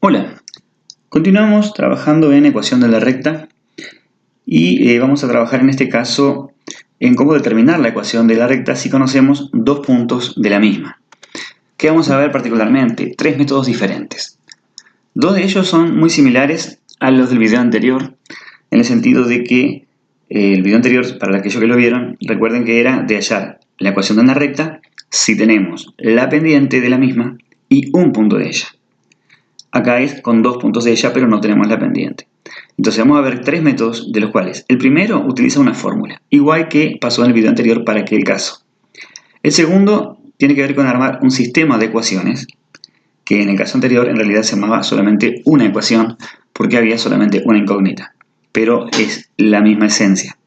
Hola, continuamos trabajando en ecuación de la recta y vamos a trabajar en este caso en cómo determinar la ecuación de la recta si conocemos dos puntos de la misma. ¿Qué vamos a ver particularmente? Tres métodos diferentes. Dos de ellos son muy similares a los del video anterior, en el sentido de que el video anterior, para aquellos que lo vieron, recuerden que era de hallar la ecuación de una recta si tenemos la pendiente de la misma y un punto de ella. Acá es con dos puntos de ella, pero no tenemos la pendiente. Entonces vamos a ver tres métodos, de los cuales el primero utiliza una fórmula, igual que pasó en el video anterior para aquel caso. El segundo tiene que ver con armar un sistema de ecuaciones, que en el caso anterior en realidad se llamaba solamente una ecuación, porque había solamente una incógnita, pero es la misma esencia.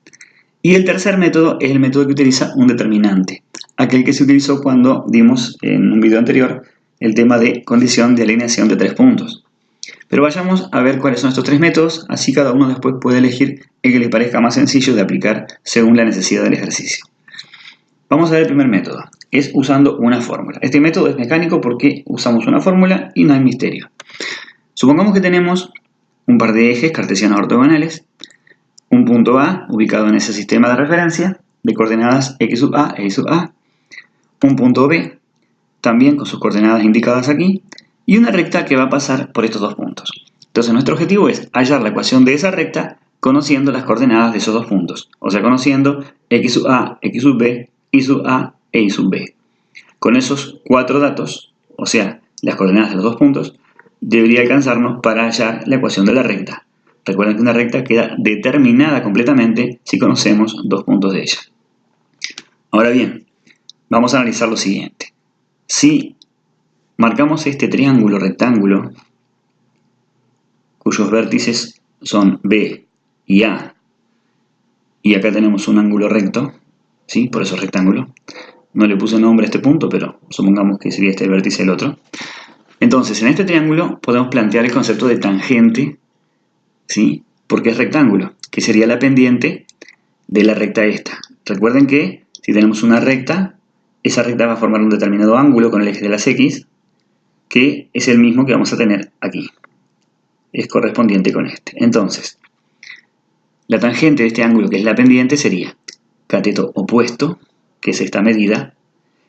Y el tercer método es el método que utiliza un determinante, aquel que se utilizó cuando dimos en un video anterior el tema de condición de alineación de tres puntos. Pero vayamos a ver cuáles son estos tres métodos, así cada uno después puede elegir el que le parezca más sencillo de aplicar según la necesidad del ejercicio. Vamos a ver el primer método, es usando una fórmula. Este método es mecánico porque usamos una fórmula y no hay misterio. Supongamos que tenemos un par de ejes cartesianos ortogonales, un punto A ubicado en ese sistema de referencia de coordenadas x sub a e y sub a, un punto B también con sus coordenadas indicadas aquí, y una recta que va a pasar por estos dos puntos. Entonces nuestro objetivo es hallar la ecuación de esa recta conociendo las coordenadas de esos dos puntos, o sea, conociendo x sub a, x sub b, y sub a e y sub b. Con esos cuatro datos, o sea, las coordenadas de los dos puntos, debería alcanzarnos para hallar la ecuación de la recta. Recuerden que una recta queda determinada completamente si conocemos dos puntos de ella. Ahora bien, vamos a analizar lo siguiente. Si marcamos este triángulo rectángulo, cuyos vértices son B y A, y acá tenemos un ángulo recto, ¿sí? Por eso es rectángulo. No le puse nombre a este punto, pero supongamos que sería este el vértice del otro. Entonces, en este triángulo podemos plantear el concepto de tangente, ¿sí? Porque es rectángulo, que sería la pendiente de la recta esta. Recuerden que si tenemos una recta, esa recta va a formar un determinado ángulo con el eje de las X, que es el mismo que vamos a tener aquí. Es correspondiente con este. Entonces, la tangente de este ángulo, que es la pendiente, sería cateto opuesto, que es esta medida,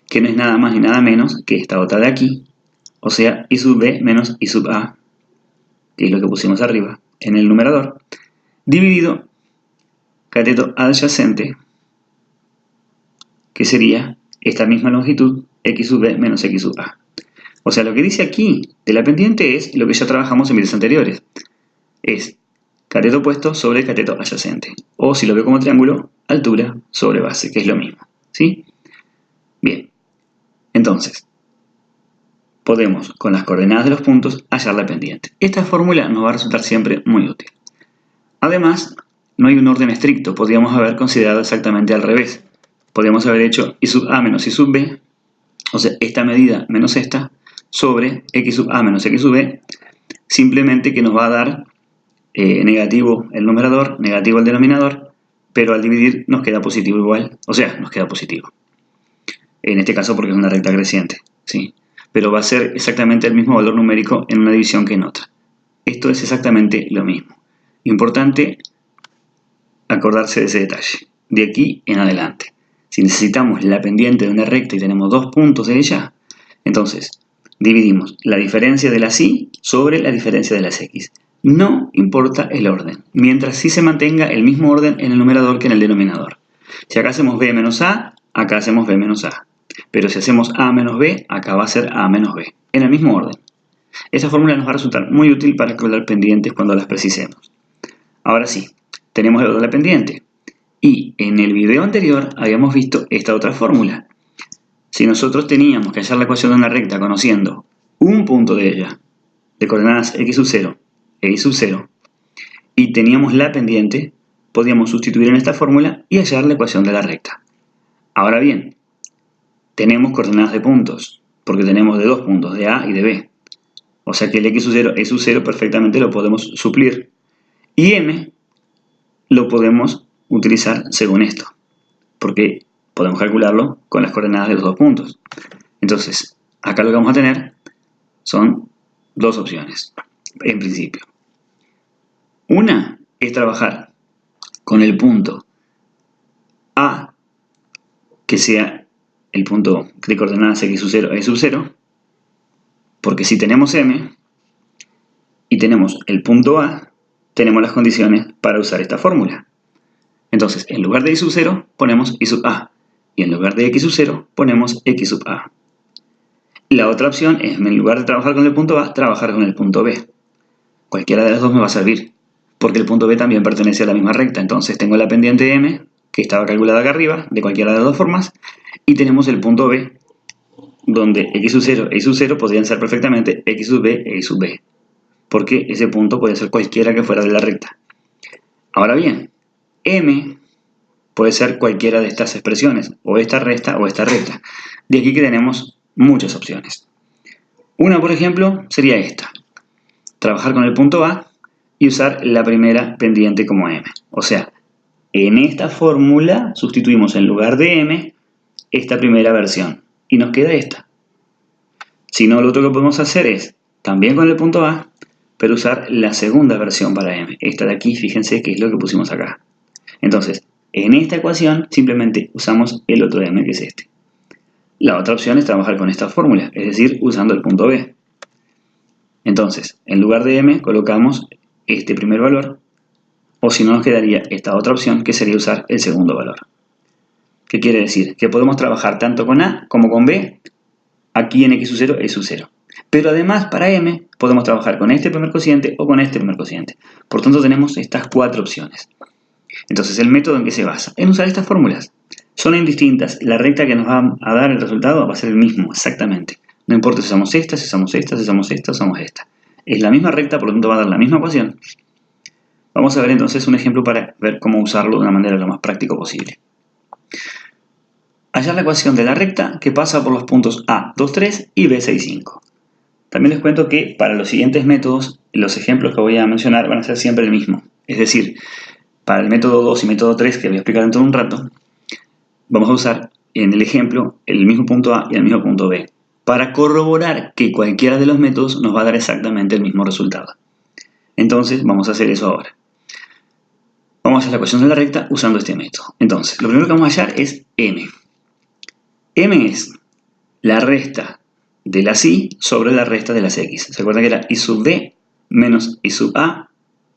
que no es nada más ni nada menos que esta otra de aquí, o sea, y sub b menos y sub a, que es lo que pusimos arriba en el numerador, dividido cateto adyacente, que sería esta misma longitud, x sub b menos x sub a. O sea, lo que dice aquí de la pendiente es lo que ya trabajamos en videos anteriores. Es cateto opuesto sobre cateto adyacente. O si lo veo como triángulo, altura sobre base, que es lo mismo. ¿Sí? Bien. Entonces, podemos, con las coordenadas de los puntos, hallar la pendiente. Esta fórmula nos va a resultar siempre muy útil. Además, no hay un orden estricto. Podríamos haber considerado exactamente al revés. Podríamos haber hecho y sub a menos y sub b, o sea, esta medida menos esta, sobre x sub a menos x sub b, simplemente que nos va a dar negativo el numerador, negativo el denominador, pero al dividir nos queda positivo igual, o sea, nos queda positivo. En este caso porque es una recta creciente, ¿sí? Pero va a ser exactamente el mismo valor numérico en una división que en otra. Esto es exactamente lo mismo. Importante acordarse de ese detalle. De aquí en adelante, si necesitamos la pendiente de una recta y tenemos dos puntos de ella, entonces dividimos la diferencia de las y sobre la diferencia de las x. No importa el orden, mientras sí se mantenga el mismo orden en el numerador que en el denominador. Si acá hacemos b menos a, acá hacemos b menos a. Pero si hacemos a menos b, acá va a ser a menos b, en el mismo orden. Esta fórmula nos va a resultar muy útil para calcular pendientes cuando las precisemos. Ahora sí, tenemos el valor de la pendiente. Y en el video anterior habíamos visto esta otra fórmula. Si nosotros teníamos que hallar la ecuación de una recta conociendo un punto de ella, de coordenadas x sub 0 e y sub 0, y teníamos la pendiente, podíamos sustituir en esta fórmula y hallar la ecuación de la recta. Ahora bien, tenemos coordenadas de puntos, porque tenemos de dos puntos, de A y de B. O sea que el x sub 0 e sub 0 perfectamente lo podemos suplir. Y m lo podemos utilizar según esto, porque podemos calcularlo con las coordenadas de los dos puntos. Entonces, acá lo que vamos a tener son dos opciones. en principio. Una es trabajar con el punto A, que sea el punto de coordenadas x sub 0, y sub 0, porque si tenemos m y tenemos el punto A, tenemos las condiciones para usar esta fórmula. Entonces, en lugar de y sub 0, ponemos y sub a, y en lugar de x sub 0, ponemos x sub a. La otra opción es, en lugar de trabajar con el punto A, trabajar con el punto B. Cualquiera de las dos me va a servir, porque el punto B también pertenece a la misma recta. Entonces tengo la pendiente M, que estaba calculada acá arriba, de cualquiera de las dos formas, y tenemos el punto B, donde x sub 0 e y sub 0 podrían ser perfectamente x sub b e y sub b, porque ese punto puede ser cualquiera que fuera de la recta. Ahora bien, M puede ser cualquiera de estas expresiones, o esta recta o esta recta. De aquí que tenemos muchas opciones. Una, por ejemplo, sería esta. Trabajar con el punto A y usar la primera pendiente como M. O sea, en esta fórmula sustituimos en lugar de M esta primera versión y nos queda esta. Si no, lo otro que podemos hacer es, también con el punto A, pero usar la segunda versión para M. Esta de aquí, fíjense que es lo que pusimos acá. Entonces, en esta ecuación simplemente usamos el otro M, que es este. La otra opción es trabajar con esta fórmula, es decir, usando el punto B. Entonces, en lugar de M colocamos este primer valor, o si no nos quedaría esta otra opción, que sería usar el segundo valor. ¿Qué quiere decir? Que podemos trabajar tanto con A como con B, aquí en x sub 0 y sub 0. Pero además, para M, podemos trabajar con este primer cociente o con este primer cociente. Por tanto, tenemos estas cuatro opciones. Entonces, ¿el método en qué se basa? En usar estas fórmulas. Son indistintas. La recta que nos va a dar el resultado va a ser el mismo, exactamente. No importa si usamos esta, si usamos esta, si usamos esta, si usamos esta. Es la misma recta, por lo tanto va a dar la misma ecuación. Vamos a ver entonces un ejemplo para ver cómo usarlo de una manera lo más práctico posible. Hallar la ecuación de la recta que pasa por los puntos A, 2, 3 y B, 6, 5. También les cuento que para los siguientes métodos, los ejemplos que voy a mencionar van a ser siempre el mismo. Es decir, para el método 2 y método 3, que voy a explicar dentro de un rato, vamos a usar en el ejemplo el mismo punto A y el mismo punto B, para corroborar que cualquiera de los métodos nos va a dar exactamente el mismo resultado. Entonces, vamos a hacer eso ahora. Vamos a hacer la ecuación de la recta usando este método. Entonces, lo primero que vamos a hallar es M. M es la resta de las y sobre la resta de las x. ¿Se acuerdan que era y sub b menos y sub a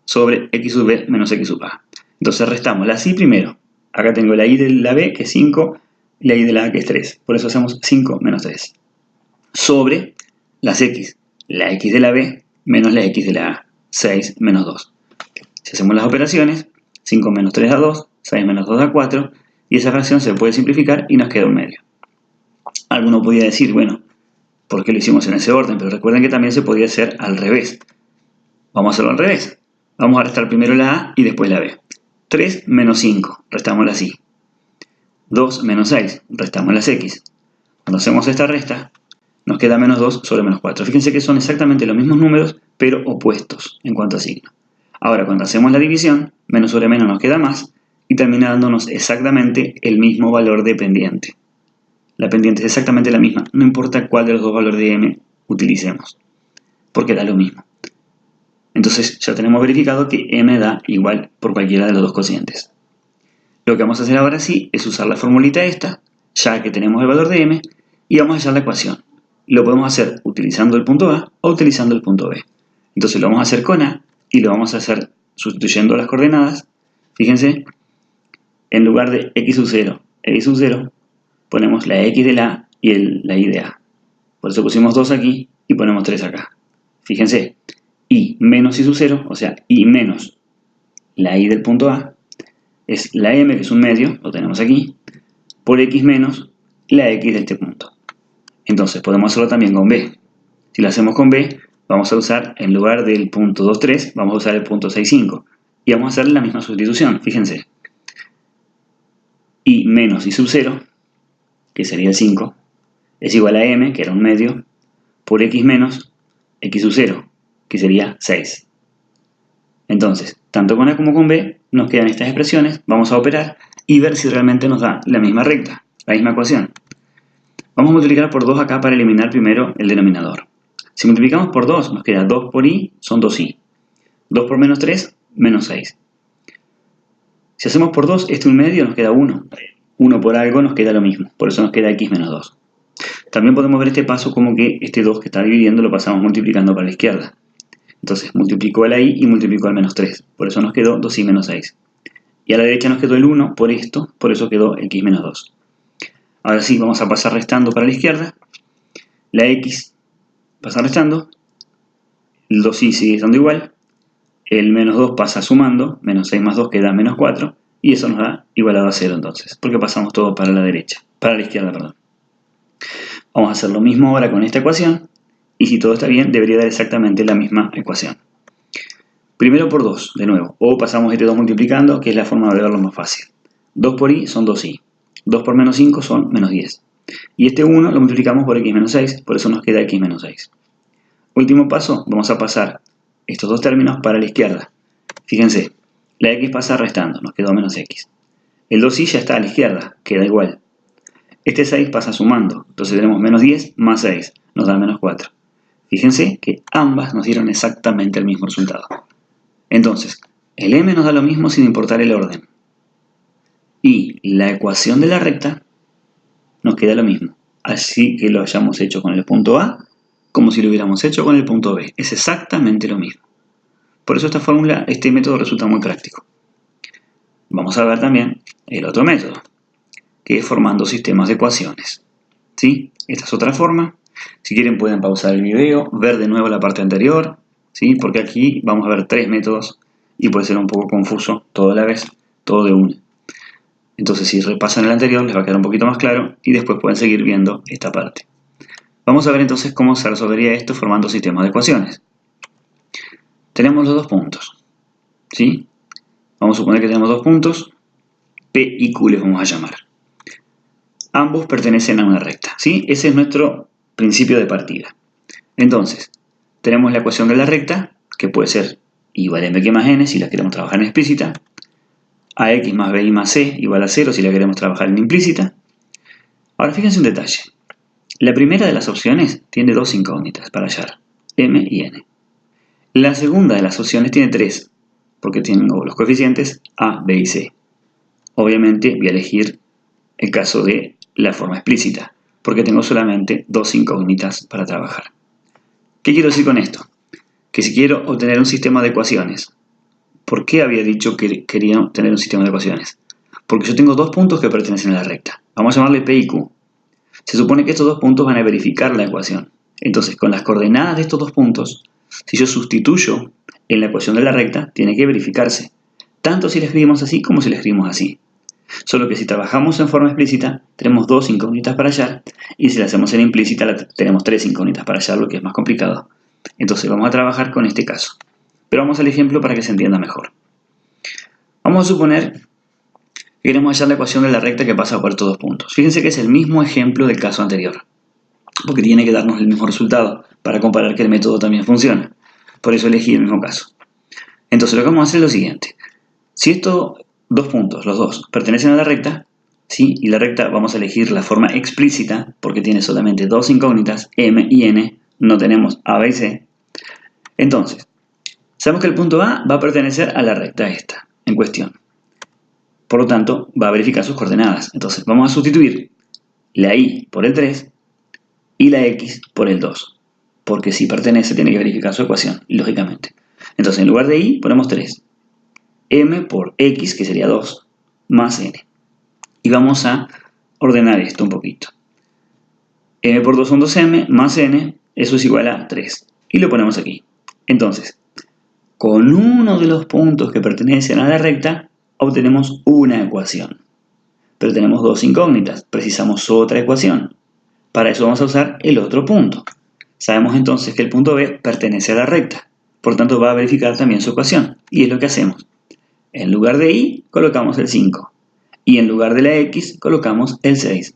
sobre x sub b menos x sub a? Entonces restamos la y primero. Acá tengo la y de la b, que es 5, y la y de la a, que es 3. Por eso hacemos 5 menos 3. Sobre las x. La x de la b menos la x de la a. 6 menos 2. Si hacemos las operaciones, 5 menos 3 da 2, 6 menos 2 da 4, y esa fracción se puede simplificar y nos queda un medio. Alguno podría decir, bueno, ¿por qué lo hicimos en ese orden? Pero recuerden que también se podía hacer al revés. Vamos a hacerlo al revés. Vamos a restar primero la a y después la b. 3 menos 5, restamos las y. 2 menos 6, restamos las x. Cuando hacemos esta resta, nos queda menos 2 sobre menos 4. Fíjense que son exactamente los mismos números, pero opuestos en cuanto a signo. Ahora, cuando hacemos la división, menos sobre menos nos queda más, y termina dándonos exactamente el mismo valor de pendiente. La pendiente es exactamente la misma, no importa cuál de los dos valores de m utilicemos, porque da lo mismo. Entonces ya tenemos verificado que m da igual por cualquiera de los dos cocientes. Lo que vamos a hacer ahora sí es usar la formulita esta, ya que tenemos el valor de m, y vamos a hallar la ecuación. Lo podemos hacer utilizando el punto A o utilizando el punto B. Entonces lo vamos a hacer con A y lo vamos a hacer sustituyendo las coordenadas. Fíjense, en lugar de x sub 0 e y sub 0, ponemos la x de la a y la y de a. Por eso pusimos 2 aquí y ponemos 3 acá. Fíjense, y menos y sub 0, o sea, y menos la y del punto A, es la m, que es un medio, lo tenemos aquí, por x menos la x de este punto. Entonces podemos hacerlo también con b. Si lo hacemos con b, vamos a usar, en lugar del punto 2, 3, vamos a usar el punto 6, 5. Y vamos a hacer la misma sustitución, fíjense. Y menos y sub 0, que sería el 5, es igual a m, que era un medio, por x menos x sub 0, que sería 6. Entonces, tanto con A como con B nos quedan estas expresiones, vamos a operar y ver si realmente nos da la misma recta, la misma ecuación. Vamos a multiplicar por 2 acá para eliminar primero el denominador. Si multiplicamos por 2, nos queda 2 por i, son 2i. 2 por menos 3, menos 6. Si hacemos por 2, este 1 medio nos queda 1. 1 por algo nos queda lo mismo, por eso nos queda x menos 2. También podemos ver este paso como que este 2 que está dividiendo lo pasamos multiplicando para la izquierda. Entonces multiplicó a la i y multiplicó al menos 3, por eso nos quedó 2i menos 6. Y a la derecha nos quedó el 1 por esto, por eso quedó x menos 2. Ahora sí, vamos a pasar restando para la izquierda. La x pasa restando, el 2i sigue estando igual, el menos 2 pasa sumando, menos 6 más 2 queda menos 4, y eso nos da igualado a 0 entonces, porque pasamos todo para la derecha, para la izquierda, perdón. Vamos a hacer lo mismo ahora con esta ecuación, y si todo está bien, debería dar exactamente la misma ecuación. Primero por 2, de nuevo, o pasamos este 2 multiplicando, que es la forma de verlo más fácil. 2 por i son 2i, 2 por menos 5 son menos 10. Y este 1 lo multiplicamos por x menos 6, por eso nos queda x menos 6. Último paso, vamos a pasar estos dos términos para la izquierda. Fíjense, la x pasa restando, nos quedó menos x. El 2i ya está a la izquierda, queda igual. Este 6 pasa sumando, entonces tenemos menos 10 más 6, nos da menos 4. Fíjense que ambas nos dieron exactamente el mismo resultado. Entonces, el m nos da lo mismo sin importar el orden. Y la ecuación de la recta nos queda lo mismo. Así que lo hayamos hecho con el punto A, como si lo hubiéramos hecho con el punto B. Es exactamente lo mismo. Por eso esta fórmula, este método resulta muy práctico. Vamos a ver también el otro método, que es formando sistemas de ecuaciones. ¿Sí? Esta es otra forma. Si quieren pueden pausar el video, ver de nuevo la parte anterior, ¿sí? Porque aquí vamos a ver 3 métodos y puede ser un poco confuso todo a la vez, todo de una. Entonces si repasan el anterior les va a quedar un poquito más claro y después pueden seguir viendo esta parte. Vamos a ver entonces cómo se resolvería esto formando sistemas de ecuaciones. Tenemos los dos puntos, ¿sí? Vamos a suponer que tenemos dos puntos, P y Q les vamos a llamar. Ambos pertenecen a una recta, ¿sí? Ese es nuestro principio de partida. Entonces, tenemos la ecuación de la recta, que puede ser y igual a mx más n si la queremos trabajar en explícita, ax más bi más c igual a 0 si la queremos trabajar en implícita. Ahora fíjense un detalle. La primera de las opciones tiene dos incógnitas para hallar, m y n. La segunda de las opciones tiene 3, porque tengo los coeficientes a, b y c. Obviamente voy a elegir el caso de la forma explícita, porque tengo solamente dos incógnitas para trabajar. ¿Qué quiero decir con esto? Que si quiero obtener un sistema de ecuaciones, ¿por qué había dicho que quería obtener un sistema de ecuaciones? Porque yo tengo dos puntos que pertenecen a la recta. Vamos a llamarle P y Q. Se supone que estos dos puntos van a verificar la ecuación. Entonces, con las coordenadas de estos dos puntos, si yo sustituyo en la ecuación de la recta, tiene que verificarse. Tanto si la escribimos así como si la escribimos así. Solo que si trabajamos en forma explícita, tenemos dos incógnitas para hallar, y si la hacemos en implícita, tenemos tres incógnitas para hallar, lo que es más complicado. Entonces vamos a trabajar con este caso. Pero vamos al ejemplo para que se entienda mejor. Vamos a suponer que queremos hallar la ecuación de la recta que pasa por estos dos puntos. Fíjense que es el mismo ejemplo del caso anterior, porque tiene que darnos el mismo resultado para comparar que el método también funciona. Por eso elegí el mismo caso. Entonces lo que vamos a hacer es lo siguiente. Si estos dos puntos, los dos, pertenecen a la recta, ¿sí? Y la recta vamos a elegir la forma explícita, porque tiene solamente dos incógnitas, m y n, no tenemos a, b y c. Entonces, sabemos que el punto A va a pertenecer a la recta esta, en cuestión. Por lo tanto, va a verificar sus coordenadas. Entonces, vamos a sustituir la y por el 3 y la x por el 2. Porque si pertenece, tiene que verificar su ecuación, lógicamente. Entonces, en lugar de y, ponemos 3. M por x, que sería 2, más n. Y vamos a ordenar esto un poquito. M por 2 son 2m, más n, eso es igual a 3. Y lo ponemos aquí. Entonces, con uno de los puntos que pertenecen a la recta, obtenemos una ecuación. Pero tenemos dos incógnitas, precisamos otra ecuación. Para eso vamos a usar el otro punto. Sabemos entonces que el punto B pertenece a la recta, por tanto va a verificar también su ecuación. Y es lo que hacemos. En lugar de y, colocamos el 5. Y en lugar de la x, colocamos el 6.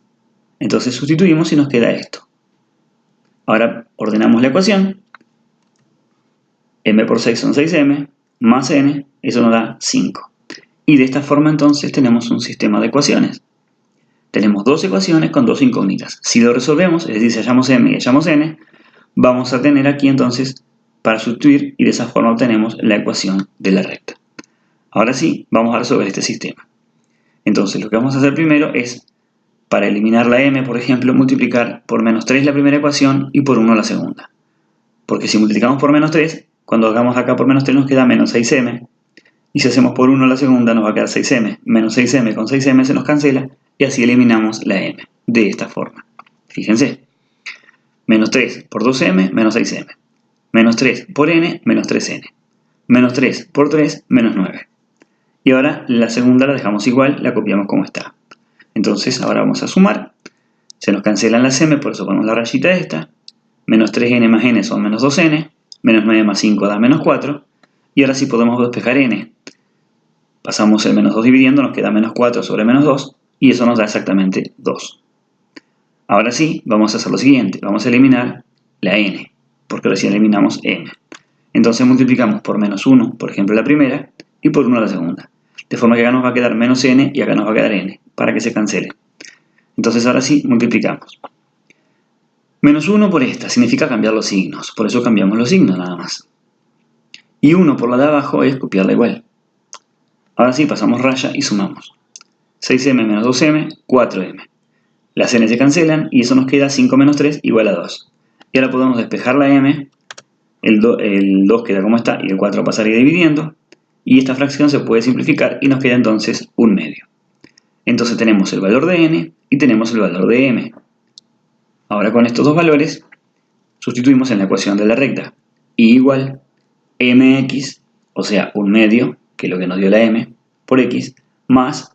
Entonces sustituimos y nos queda esto. Ahora ordenamos la ecuación. M por 6 son 6m, más n, eso nos da 5. Y de esta forma entonces tenemos un sistema de ecuaciones. Tenemos dos ecuaciones con dos incógnitas. Si lo resolvemos, es decir, si hallamos m y hallamos n, vamos a tener aquí entonces para sustituir y de esa forma obtenemos la ecuación de la recta. Ahora sí, vamos a resolver este sistema. Entonces lo que vamos a hacer primero es, para eliminar la m, por ejemplo, multiplicar por menos 3 la primera ecuación y por 1 la segunda. Porque si multiplicamos por menos 3, cuando hagamos acá por menos 3 nos queda menos 6m. Y si hacemos por 1 la segunda nos va a quedar 6m. Menos 6m con 6m se nos cancela y así eliminamos la m. De esta forma. Fíjense. Menos 3 por 2m, menos 6m. Menos 3 por n, menos 3n. Menos 3 por 3, menos 9. Y ahora la segunda la dejamos igual, la copiamos como está. Entonces ahora vamos a sumar. Se nos cancelan las m, por eso ponemos la rayita esta. Menos 3n más n son menos 2n. Menos 9 más 5 da menos 4. Y ahora sí podemos despejar n. Pasamos el menos 2 dividiendo, nos queda menos 4 sobre menos 2. Y eso nos da exactamente 2. Ahora sí, vamos a hacer lo siguiente. Vamos a eliminar la n, porque recién eliminamos m. Entonces multiplicamos por menos 1, por ejemplo, la primera, y por 1 la segunda. De forma que acá nos va a quedar menos n y acá nos va a quedar n, para que se cancele. Entonces ahora sí, multiplicamos. Menos 1 por esta, significa cambiar los signos. Por eso cambiamos los signos nada más. Y 1 por la de abajo es copiarla igual. Ahora sí, pasamos raya y sumamos. 6m menos 2m, 4m. Las n se cancelan y eso nos queda 5 menos 3 igual a 2. Y ahora podemos despejar la m, el 2 queda como está y el 4 pasaría dividiendo. Y esta fracción se puede simplificar y nos queda entonces 1/2. Entonces tenemos el valor de n y tenemos el valor de m. Ahora con estos dos valores sustituimos en la ecuación de la recta. Y igual mx, o sea 1/2, que es lo que nos dio la m, por x, más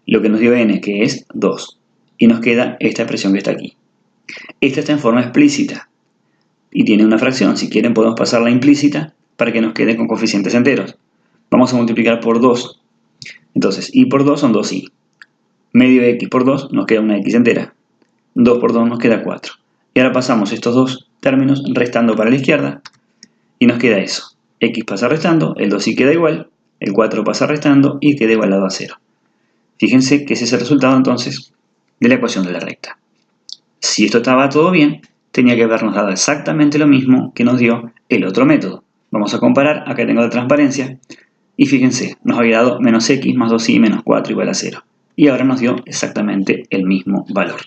lo que nos dio n, que es 2. Y nos queda esta expresión que está aquí. Esta está en forma explícita y tiene una fracción. Si quieren podemos pasarla implícita para que nos quede con coeficientes enteros. Vamos a multiplicar por 2. Entonces, y por 2 son 2i. Medio de x por 2 nos queda una x entera. 2 por 2 nos queda 4. Y ahora pasamos estos dos términos restando para la izquierda y nos queda eso. X pasa restando, el 2i queda igual, el 4 pasa restando y queda igualado a 0. Fíjense que ese es el resultado entonces de la ecuación de la recta. Si esto estaba todo bien, tenía que habernos dado exactamente lo mismo que nos dio el otro método. Vamos a comparar, acá tengo la transparencia, y fíjense, nos había dado menos x más 2i menos 4 igual a 0. Y ahora nos dio exactamente el mismo valor.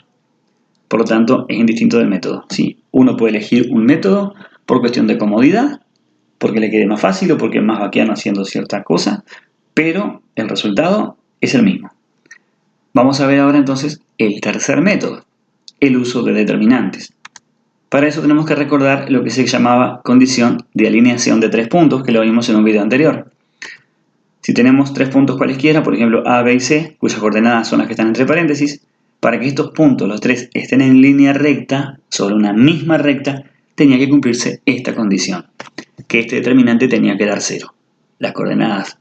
Por lo tanto, es indistinto del método. ¿Sí? Uno puede elegir un método por cuestión de comodidad, porque le quede más fácil o porque es más vaquiano haciendo cierta cosa, pero el resultado es el mismo. Vamos a ver ahora entonces el tercer método, el uso de determinantes. Para eso tenemos que recordar lo que se llamaba condición de alineación de 3 puntos, que lo vimos en un video anterior. Si tenemos 3 puntos cualesquiera, por ejemplo A, B y C, cuyas coordenadas son las que están entre paréntesis, para que estos puntos, los 3, estén en línea recta, sobre una misma recta, tenía que cumplirse esta condición, que este determinante tenía que dar 0. Las coordenadas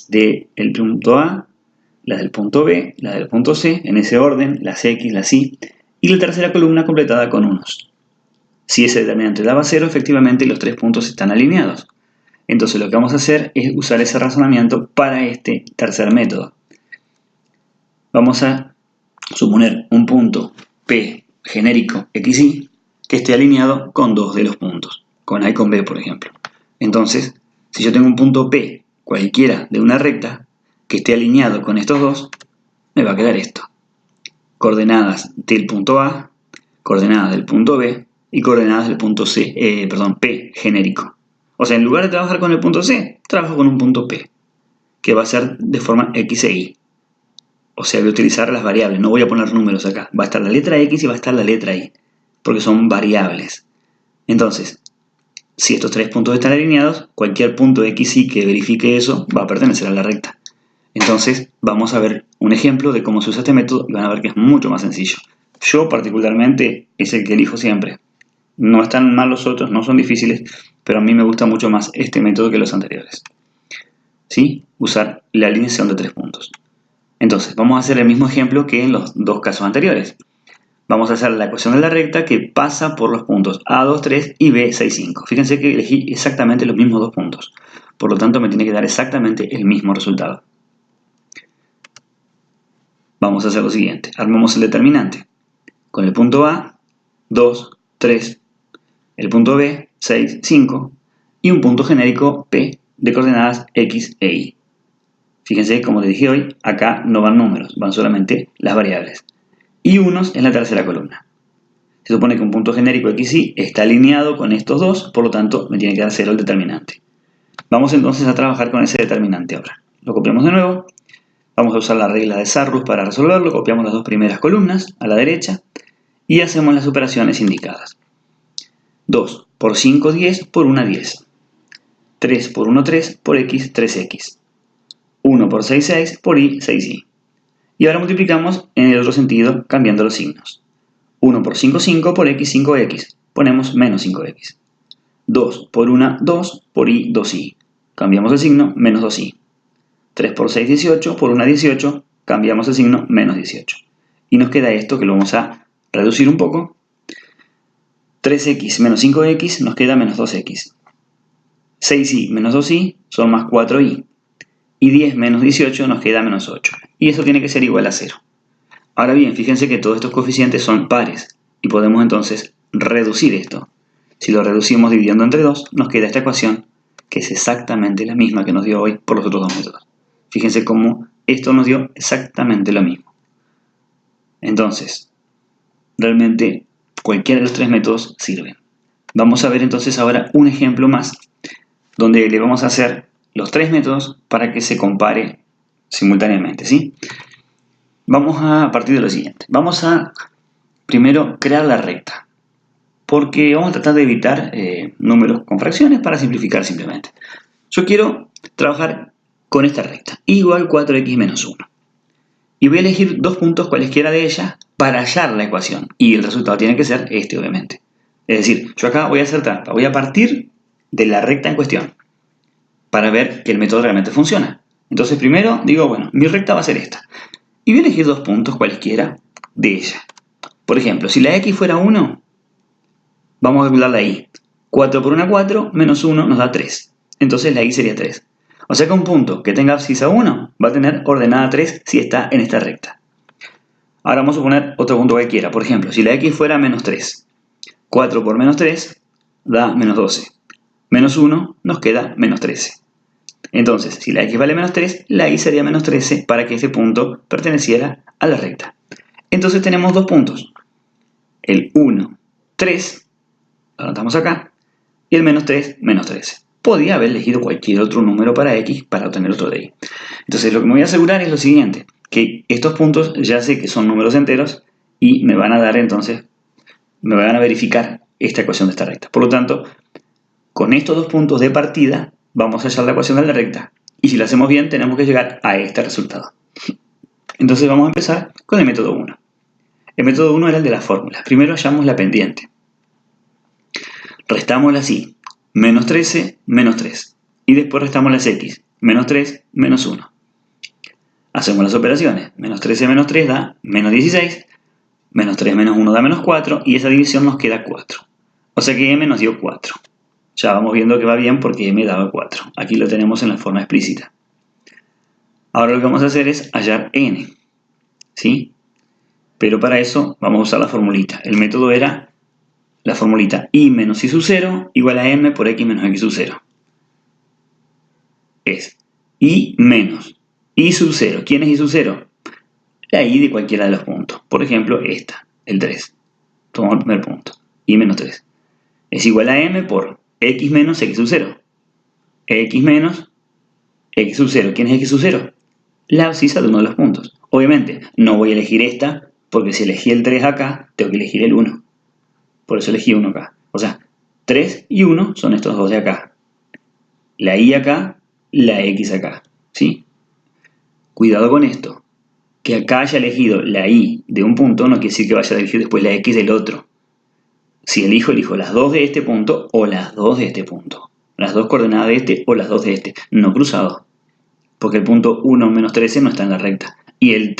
del punto A, las del punto B, las del punto C, en ese orden, las X, las Y, y la tercera columna completada con unos. Si ese determinante daba 0, efectivamente los 3 puntos están alineados. Entonces lo que vamos a hacer es usar ese razonamiento para este tercer método. Vamos a suponer un punto P genérico XY que esté alineado con 2 de los puntos, con A y con B, por ejemplo. Entonces, si yo tengo un punto P cualquiera de una recta que esté alineado con estos dos, me va a quedar esto. Coordenadas del punto A, coordenadas del punto B y coordenadas del punto P genérico. O sea, en lugar de trabajar con el punto C, trabajo con un punto P, que va a ser de forma X e Y. O sea, voy a utilizar las variables, no voy a poner números acá. Va a estar la letra X y va a estar la letra Y, porque son variables. Entonces, si estos 3 puntos están alineados, cualquier punto X y que verifique eso va a pertenecer a la recta. Entonces, vamos a ver un ejemplo de cómo se usa este método y van a ver que es mucho más sencillo. Yo particularmente es el que elijo siempre. No están mal los otros, no son difíciles, pero a mí me gusta mucho más este método que los anteriores. ¿Sí? Usar la alineación de 3 puntos. Entonces, vamos a hacer el mismo ejemplo que en los dos casos anteriores. Vamos a hacer la ecuación de la recta que pasa por los puntos A2, 3 y B6, 5. Fíjense que elegí exactamente los mismos 2 puntos. Por lo tanto, me tiene que dar exactamente el mismo resultado. Vamos a hacer lo siguiente. Armamos el determinante. Con el punto A, 2, 3, el punto B, 6, 5, y un punto genérico P de coordenadas X e Y. Fíjense, como les dije hoy, acá no van números, van solamente las variables. Y unos en la tercera columna. Se supone que un punto genérico X y está alineado con estos dos, por lo tanto me tiene que dar 0 el determinante. Vamos entonces a trabajar con ese determinante ahora. Lo copiamos de nuevo. Vamos a usar la regla de Sarrus para resolverlo. Copiamos las dos primeras columnas a la derecha y hacemos las operaciones indicadas. 2 por 5, 10 por 1, 10. 3 por 1, 3 por X, 3X. 1 por 6, 6 por Y, 6Y. Y ahora multiplicamos en el otro sentido cambiando los signos. 1 por 5, 5 por X, 5X. Ponemos menos 5X. 2 por 1, 2 por Y, 2Y. Cambiamos el signo, menos 2Y. 3 por 6, 18 por 1, 18. Cambiamos el signo, menos 18. Y nos queda esto que lo vamos a reducir un poco. 3X menos 5X nos queda menos 2X. 6Y menos 2Y son más 4Y. Y 10 menos 18 nos queda menos 8. Y eso tiene que ser igual a 0. Ahora bien, fíjense que todos estos coeficientes son pares. Y podemos entonces reducir esto. Si lo reducimos dividiendo entre 2, nos queda esta ecuación, que es exactamente la misma que nos dio hoy por los otros dos métodos. Fíjense cómo esto nos dio exactamente lo mismo. Entonces, realmente cualquiera de los tres métodos sirven. Vamos a ver entonces ahora un ejemplo más, donde le vamos a hacer los tres métodos para que se compare simultáneamente, ¿sí? Vamos a partir de lo siguiente. Vamos a primero crear la recta, porque vamos a tratar de evitar números con fracciones para simplificar simplemente. Yo quiero trabajar con esta recta, y igual 4x menos 1. Y voy a elegir dos puntos cualesquiera de ellas para hallar la ecuación. Y el resultado tiene que ser este, obviamente. Es decir, yo acá voy a hacer trampa. Voy a partir de la recta en cuestión para ver que el método realmente funciona. Entonces primero digo, bueno, mi recta va a ser esta. Y voy a elegir dos puntos cualesquiera de ella. Por ejemplo, si la x fuera 1, vamos a calcular la y. 4 por 1, 4, menos 1 nos da 3. Entonces la y sería 3. O sea que un punto que tenga abscisa 1 va a tener ordenada 3 si está en esta recta. Ahora vamos a suponer otro punto cualquiera. Por ejemplo, si la x fuera menos 3. 4 por menos 3 da menos 12. Menos 1 nos queda menos 13. Entonces, si la x vale menos 3, la y sería menos 13 para que ese punto perteneciera a la recta. Entonces tenemos dos puntos. El 1, 3, lo anotamos acá, y el menos 3, menos 13. Podía haber elegido cualquier otro número para x para obtener otro de y. Entonces lo que me voy a asegurar es lo siguiente, que estos puntos ya sé que son números enteros y me van a dar entonces, me van a verificar esta ecuación de esta recta. Por lo tanto, con estos dos puntos de partida vamos a hallar la ecuación de la recta. Y si lo hacemos bien, tenemos que llegar a este resultado. Entonces vamos a empezar con el método 1. El método 1 era el de las fórmulas. Primero hallamos la pendiente. Restámosla así. Menos 13, menos 3. Y después restamos las x. Menos 3, menos 1. Hacemos las operaciones. Menos 13 menos 3 da menos 16. Menos 3 menos 1 da menos 4. Y esa división nos queda 4. O sea que m nos dio 4. Ya vamos viendo que va bien porque m daba 4. Aquí lo tenemos en la forma explícita. Ahora lo que vamos a hacer es hallar n. ¿Sí? Pero para eso vamos a usar la formulita. El método era la formulita y menos y sub 0 igual a m por x menos x sub 0. Es y menos y sub 0. ¿Quién es y sub 0? La y de cualquiera de los puntos. Por ejemplo, esta, el 3. Tomamos el primer punto. Y menos 3. Es igual a m por x menos x sub 0. X menos x sub 0. ¿Quién es x sub 0? La abscisa de uno de los puntos. Obviamente, no voy a elegir esta, porque si elegí el 3 acá, tengo que elegir el 1. Por eso elegí 1 acá. O sea, 3 y 1 son estos dos de acá. La y acá, la x acá. ¿Sí? Cuidado con esto. Que acá haya elegido la y de un punto no quiere decir que vaya a elegir después la x del otro. Si elijo las dos de este punto o las dos de este punto. Las dos coordenadas de este o las dos de este. No cruzado. Porque el punto 1 menos 13 no está en la recta. Y el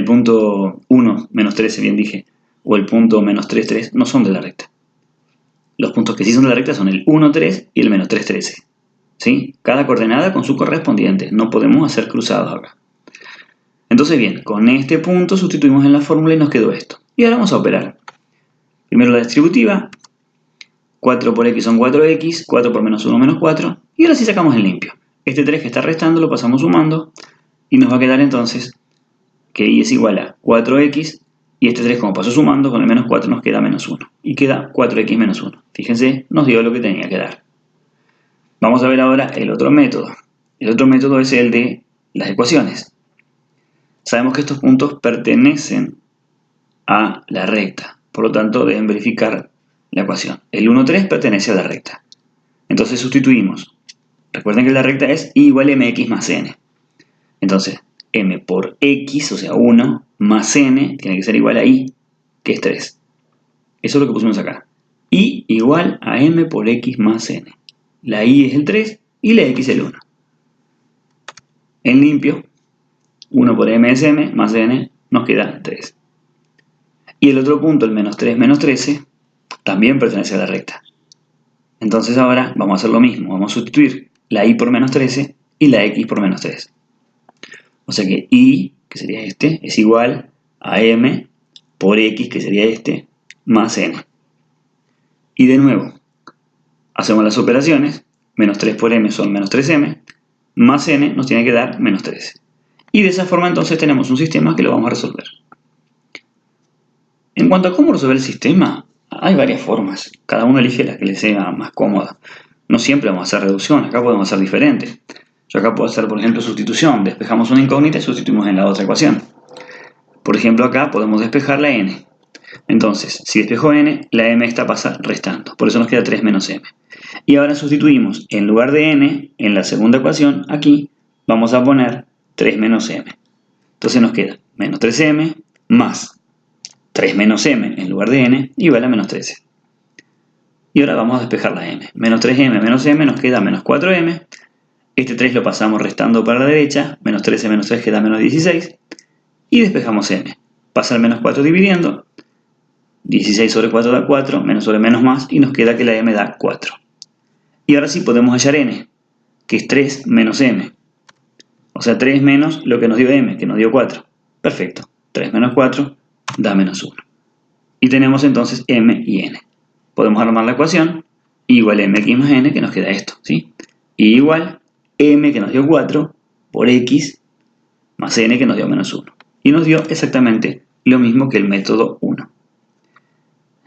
punto 1 menos 13, bien dije, o el punto menos 3, 3, no son de la recta. Los puntos que sí son de la recta son el 1, 3 y el menos 3, 13. ¿Sí? Cada coordenada con su correspondiente. No podemos hacer cruzados acá. Entonces, bien, con este punto sustituimos en la fórmula y nos quedó esto. Y ahora vamos a operar. Primero la distributiva. 4 por x son 4x, 4 por menos 1 menos 4, y ahora sí sacamos el limpio. Este 3 que está restando lo pasamos sumando, y nos va a quedar entonces que y es igual a 4x, y este 3 como pasó sumando, con el menos 4 nos queda menos 1, y queda 4x menos 1. Fíjense, nos dio lo que tenía que dar. Vamos a ver ahora el otro método. El otro método es el de las ecuaciones. Sabemos que estos puntos pertenecen a la recta, por lo tanto deben verificar la ecuación. El 1, 3 pertenece a la recta. Entonces sustituimos. Recuerden que la recta es y igual a mx más n. Entonces, m por x, o sea 1, más n, tiene que ser igual a y, que es 3. Eso es lo que pusimos acá. Y igual a m por x más n. La y es el 3 y la x el 1. En limpio, 1 por m es m, más n, nos queda 3. Y el otro punto, el menos 3 menos 13, también pertenece a la recta. Entonces ahora vamos a hacer lo mismo. Vamos a sustituir la y por menos 13 y la x por menos 3. O sea que y, que sería este, es igual a m por x, que sería este, más n. Y de nuevo, hacemos las operaciones. Menos 3 por m son menos 3m, más n nos tiene que dar menos 13. Y de esa forma entonces tenemos un sistema que lo vamos a resolver. En cuanto a cómo resolver el sistema, hay varias formas. Cada uno elige la que le sea más cómoda. No siempre vamos a hacer reducción, acá podemos hacer diferente. Yo acá puedo hacer, por ejemplo, sustitución. Despejamos una incógnita y sustituimos en la otra ecuación. Por ejemplo, acá podemos despejar la n. Entonces, si despejo n, la m esta pasa restando. Por eso nos queda 3 menos m. Y ahora sustituimos, en lugar de n, en la segunda ecuación, aquí, vamos a poner 3 menos m. Entonces nos queda menos 3m más 3 menos m en lugar de n igual a menos 13. Y ahora vamos a despejar la m. Menos 3m menos m nos queda menos 4m. Este 3 lo pasamos restando para la derecha. Menos 13 menos 3 queda menos 16. Y despejamos m. Pasa el menos 4 dividiendo. 16 sobre 4 da 4, menos sobre menos más, y nos queda que la m da 4. Y ahora sí podemos hallar n, que es 3 menos m. O sea, 3 menos lo que nos dio m, que nos dio 4. Perfecto. 3 menos 4 da menos 1. Y tenemos entonces m y n. Podemos armar la ecuación, igual a mx más n, que nos queda esto, ¿sí? Y igual m, que nos dio 4, por x, más n, que nos dio menos 1. Y nos dio exactamente lo mismo que el método 1.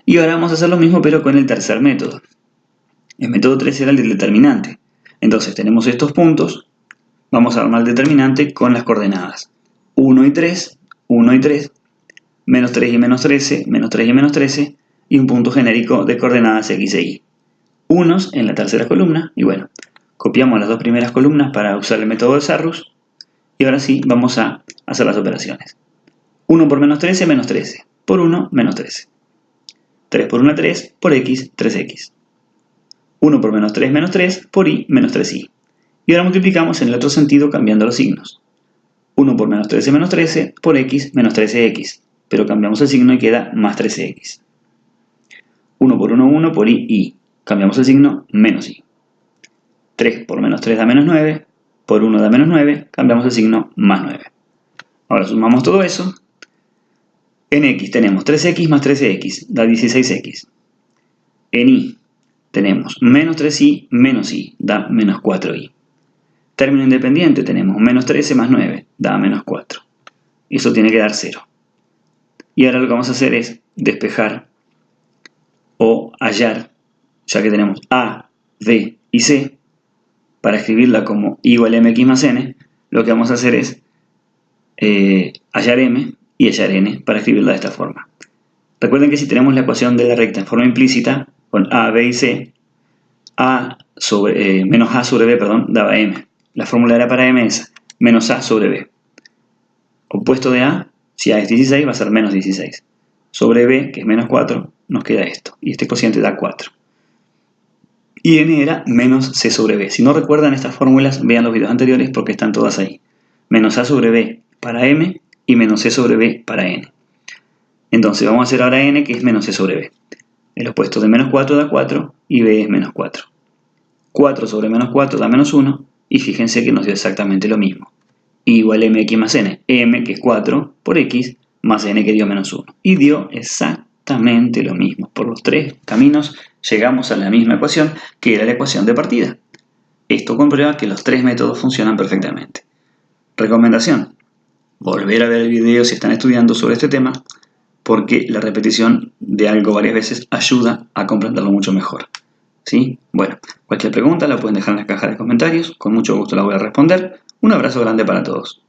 Y ahora vamos a hacer lo mismo, pero con el tercer método. El método 3 era el del determinante. Entonces tenemos estos puntos. Vamos a armar el determinante con las coordenadas 1 y 3, 1 y 3, menos 3 y menos 13, menos 3 y menos 13, y un punto genérico de coordenadas x e y. Unos en la tercera columna, y bueno, copiamos las dos primeras columnas para usar el método de Sarrus, y ahora sí vamos a hacer las operaciones. 1 por menos 13, menos 13, por 1, menos 13. 3 por 1, 3, por x, 3x. 1 por menos 3, menos 3, por y, menos 3y. Y ahora multiplicamos en el otro sentido cambiando los signos. 1 por menos 13, menos 13, por x, menos 13x. Pero cambiamos el signo y queda más 13x. 1 por 1, 1, por y. Cambiamos el signo, menos y. 3 por menos 3 da menos 9, por 1 da menos 9, cambiamos el signo, más 9. Ahora sumamos todo eso. En x tenemos 3x más 13x, da 16x. En y tenemos menos 3y menos y, da menos 4y. Término independiente tenemos menos 13 más 9, da menos 4. Eso tiene que dar 0. Y ahora lo que vamos a hacer es despejar o hallar, ya que tenemos a, b y c, para escribirla como y igual a mx más n, lo que vamos a hacer es hallar m y hallar n para escribirla de esta forma. Recuerden que si tenemos la ecuación de la recta en forma implícita, con a, b y c, menos a sobre b, daba m. La fórmula era para m esa, menos a sobre b. Opuesto de a, si a es 16, va a ser menos 16. Sobre b, que es menos 4, nos queda esto. Y este cociente da 4. Y n era menos c sobre b. Si no recuerdan estas fórmulas, vean los videos anteriores porque están todas ahí. Menos a sobre b para m y menos c sobre b para n. Entonces vamos a hacer ahora n, que es menos c sobre b. El opuesto de menos 4 da 4 y b es menos 4. 4 sobre menos 4 da menos 1 y fíjense que nos dio exactamente lo mismo. Igual a mx más n. M, que es 4, por x, más n, que dio menos 1. Y dio exactamente exactamente lo mismo. Por los tres caminos llegamos a la misma ecuación, que era la ecuación de partida. Esto comprueba que los tres métodos funcionan perfectamente. Recomendación: volver a ver el video si están estudiando sobre este tema, porque la repetición de algo varias veces ayuda a comprenderlo mucho mejor. ¿Sí? Bueno, cualquier pregunta la pueden dejar en la caja de comentarios, con mucho gusto la voy a responder. Un abrazo grande para todos.